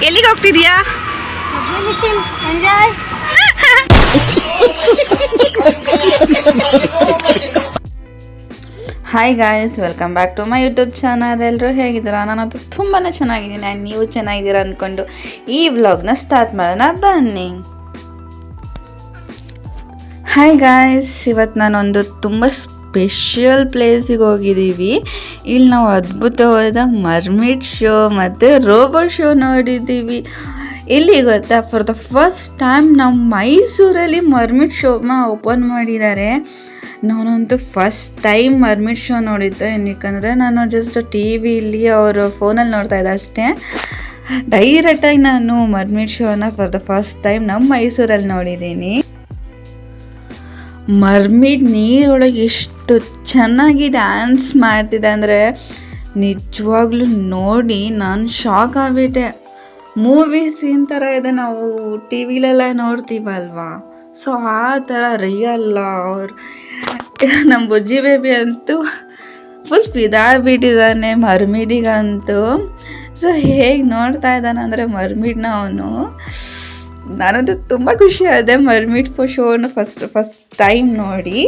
ಎಲ್ಲಿಗೆ ಹೋಗ್ತಿದ್ಯಾ? Enjoy. Hi guys, welcome back to my YouTube channel. ಎಲ್ಲರೂ ಹೇಗಿದ್ದೀರಾ? ನಾನಂತೂ ತುಂಬಾ ಚೆನ್ನಾಗಿದ್ದೀನಿ ಆ್ಯಂಡ್ ನೀವು ಚೆನ್ನಾಗಿದ್ದೀರಾ ಅಂದ್ಕೊಂಡು ಈ ವ್ಲಾಗ್ನ ಸ್ಟಾರ್ಟ್ ಮಾಡೋಣ ಬನ್ನಿ. ಹಾಯ್ ಗಾಯ್ಸ್, ಇವತ್ತು ನಾನೊಂದು ತುಂಬ ಸ್ಪೆಷಲ್ ಪ್ಲೇಸಿಗೆ ಹೋಗಿದ್ದೀವಿ. ಇಲ್ಲಿ ನಾವು ಅದ್ಭುತವಾದ ಮರ್ಮಿಡ್ ಶೋ ಮತ್ತು ರೋಬೋಟ್ ಶೋ ನೋಡಿದ್ದೀವಿ. ಇಲ್ಲಿ ಗೊತ್ತಾ, ಫಾರ್ ದ ಫಸ್ಟ್ ಟೈಮ್ ನಮ್ಮ ಮೈಸೂರಲ್ಲಿ ಮರ್ಮಿಡ್ ಶೋನ ಓಪನ್ ಮಾಡಿದ್ದಾರೆ. ನಾನಂತೂ ಫಸ್ಟ್ ಟೈಮ್ ಮರ್ಮಿಡ್ ಶೋ ನೋಡಿದ್ದೆ. ಏನಕ್ಕಂದರೆ ನಾನು ಜಸ್ಟ್ ಟಿ ವಿಲಿ ಅವರು ಫೋನಲ್ಲಿ ನೋಡ್ತಾ ಇದ್ದೆ ಅಷ್ಟೇ. ಡೈರೆಕ್ಟಾಗಿ ನಾನು ಮರ್ಮಿಡ್ ಶೋನ ಫಾರ್ ದ ಫಸ್ಟ್ ಟೈಮ್ ನಮ್ಮ ಮೈಸೂರಲ್ಲಿ ನೋಡಿದ್ದೀನಿ. ಮರ್ಮಿಡ್ ನೀರೊಳಗೆ ಎಷ್ಟು ಚೆನ್ನಾಗಿ ಡ್ಯಾನ್ಸ್ ಮಾಡ್ತಿದ್ದೆ ಅಂದರೆ ನಿಜವಾಗ್ಲೂ ನೋಡಿ ನಾನು ಶಾಕ್ ಆಗಿಬಿಟ್ಟೆ. ಮೂವಿ ಸೀನ್ ಥರ ಇದೆ, ನಾವು ಟಿ ವಿಲೆಲ್ಲ ನೋಡ್ತೀವಲ್ವಾ, ಸೊ ಆ ಥರ ರಿಯಲ್ಲ. ಅವ್ರು ನಮ್ಮ ಬುಜ್ಜಿ ಬೇಬಿ ಅಂತೂ ಫುಲ್ ಫಿದಾಗ್ಬಿಟ್ಟಿದ್ದಾನೆ ಮರ್ಮಿಡಿಗಂತೂ. ಸೊ ಹೇಗೆ ನೋಡ್ತಾ ಇದ್ದಾನೆ ಅಂದರೆ ಮರ್ಮಿಡ್ನ ಅವನು. ನಾನಂತೂ ತುಂಬ ಖುಷಿ ಆದೆ ಮರ್ಮಿಡ್ ಶೋನ ಫಸ್ಟ್ ಟೈಮ್ ನೋಡಿ.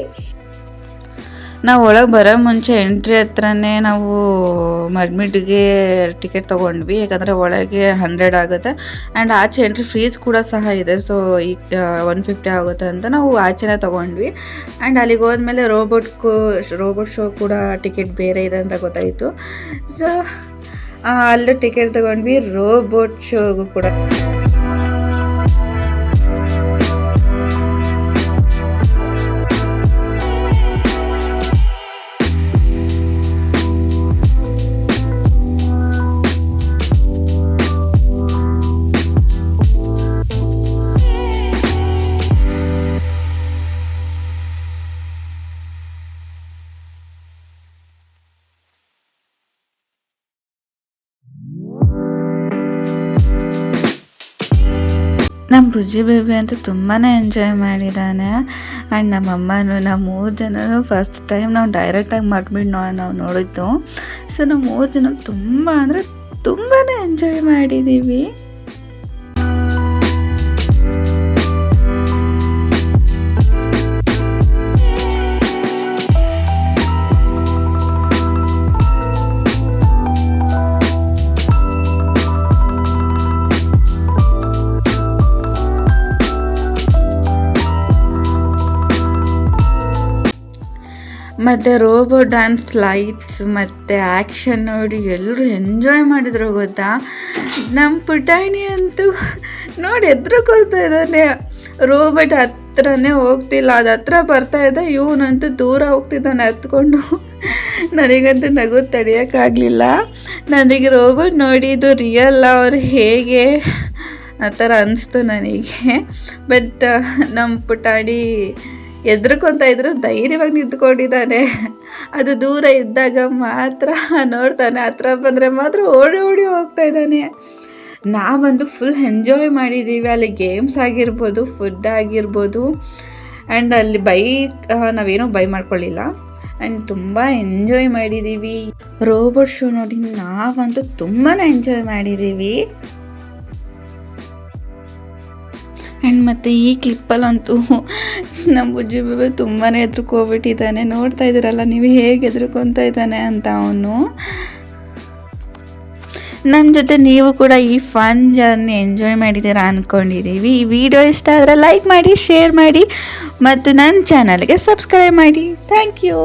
ನಾವು ಒಳಗೆ ಬರೋ ಮುಂಚೆ ಎಂಟ್ರಿ ಹತ್ರನೇ ನಾವು ಮರ್ಮಿಡ್ಗೆ ಟಿಕೆಟ್ ತೊಗೊಂಡ್ವಿ, ಯಾಕಂದರೆ ಒಳಗೆ 100 ಆಗುತ್ತೆ ಆ್ಯಂಡ್ ಆಚೆ ಎಂಟ್ರಿ ಫೀಸ್ ಕೂಡ ಸಹ ಇದೆ. ಸೊ ಈಗ 150 ಆಗುತ್ತೆ ಅಂತ ನಾವು ಆಚೆನೇ ತೊಗೊಂಡ್ವಿ. ಆ್ಯಂಡ್ ಅಲ್ಲಿಗೆ ಹೋದ್ಮೇಲೆ ರೋಬೋಟ್ ಶೋ ಕೂಡ ಟಿಕೆಟ್ ಬೇರೆ ಇದೆ ಅಂತ ಗೊತ್ತಾಯಿತು. ಸೊ ಅಲ್ಲೂ ಟಿಕೆಟ್ ತೊಗೊಂಡ್ವಿ ರೋಬೋಟ್ ಶೋಗೂ ಕೂಡ. ನಮ್ಮ ಬುಜ್ಜಿ ಬೇಬಿ ಅಂತೂ ತುಂಬಾ ಎಂಜಾಯ್ ಮಾಡಿದ್ದಾನೆ. ಆ್ಯಂಡ್ ನಮ್ಮಮ್ಮನೂ ನಾವು 3 ಜನನೂ ಫಸ್ಟ್ ಟೈಮ್ ನಾವು ಡೈರೆಕ್ಟಾಗಿ ಮರ್ಮಿಡ್ ನಾವು ನೋಡಿದ್ದು. ಸೊ ನಾವು 3 ಜನ ತುಂಬ ಅಂದರೆ ತುಂಬಾ ಎಂಜಾಯ್ ಮಾಡಿದ್ದೀವಿ. ಮತ್ತು ರೋಬೋ ಡ್ಯಾನ್ಸ್, ಲೈಟ್ಸ್ ಮತ್ತು ಆ್ಯಕ್ಷನ್ ನೋಡಿ ಎಲ್ಲರೂ ಎಂಜಾಯ್ ಮಾಡಿದ್ರು ಗೊತ್ತಾ. ನಮ್ಮ ಪುಟಾಣಿ ಅಂತೂ ನೋಡಿ ಎದ್ರಕೋತಾ ಇದ್ದಾನೆ. ರೋಬೋಟ್ ಹತ್ರನೇ ಹೋಗ್ತಿಲ್ಲ, ಅದು ಹತ್ರ ಬರ್ತಾಯಿದ್ದ, ಇವನಂತೂ ದೂರ ಹೋಗ್ತಿದ್ದಾನೆ ಹತ್ಕೊಂಡು. ನನಗಂತೂ ನಗು ತಡೆಯೋಕ್ಕಾಗಲಿಲ್ಲ. ನನಗೆ ರೋಬೋಟ್ ನೋಡಿ ಇದು ರಿಯಲ್ ಅವ್ರು ಹೇಗೆ ಆ ಥರ ಅನಿಸ್ತು ನನಗೆ. ಬಟ್ ನಮ್ಮ ಪುಟಾಣಿ ಎದ್ರಕೊಂತ ಇದ್ರು ಧೈರ್ಯವಾಗಿ ನಿಂತ್ಕೊಂಡಿದ್ದಾನೆ. ಅದು ದೂರ ಇದ್ದಾಗ ಮಾತ್ರ ನೋಡ್ತಾನೆ, ಹತ್ರ ಬಂದರೆ ಮಾತ್ರ ಓಡಿ ಹೋಗ್ತಾ ಇದ್ದಾನೆ. ನಾವಂದು ಫುಲ್ ಎಂಜಾಯ್ ಮಾಡಿದ್ದೀವಿ. ಅಲ್ಲಿ ಗೇಮ್ಸ್ ಆಗಿರ್ಬೋದು, ಫುಡ್ ಆಗಿರ್ಬೋದು, ಆ್ಯಂಡ್ ಅಲ್ಲಿ ನಾವೇನೂ ಬೈ ಮಾಡ್ಕೊಳ್ಳಿಲ್ಲ ಆ್ಯಂಡ್ ತುಂಬ ಎಂಜಾಯ್ ಮಾಡಿದ್ದೀವಿ. ರೋಬೋಟ್ ಶೋ ನೋಡಿ ನಾವಂತೂ ತುಂಬಾ ಎಂಜಾಯ್ ಮಾಡಿದ್ದೀವಿ. ಆ್ಯಂಡ್ ಮತ್ತು ಈ ಕ್ಲಿಪ್ಪಲ್ಲಂತೂ ನಮ್ಮ ಬುಜ್ಜಿ ಬೇಬಿ ತುಂಬಾ ಹೆದ್ರುಕೋಬಿಟ್ಟಿದ್ದಾನೆ. ನೋಡ್ತಾ ಇದ್ದೀರಲ್ಲ ನೀವು ಹೇಗೆ ಹೆದ್ರುಕೊತಾ ಇದ್ದಾನೆ ಅಂತ ಅವನು. ನಮ್ಮ ಜೊತೆ ನೀವು ಕೂಡ ಈ ಫನ್ ಜರ್ನಿ ಎಂಜಾಯ್ ಮಾಡಿದ್ದೀರಾ ಅಂದ್ಕೊಂಡಿದ್ದೀವಿ. ಈ ವಿಡಿಯೋ ಇಷ್ಟ ಆದರೆ ಲೈಕ್ ಮಾಡಿ, ಶೇರ್ ಮಾಡಿ ಮತ್ತು ನನ್ನ ಚಾನಲ್ಗೆ ಸಬ್ಸ್ಕ್ರೈಬ್ ಮಾಡಿ. Thank you.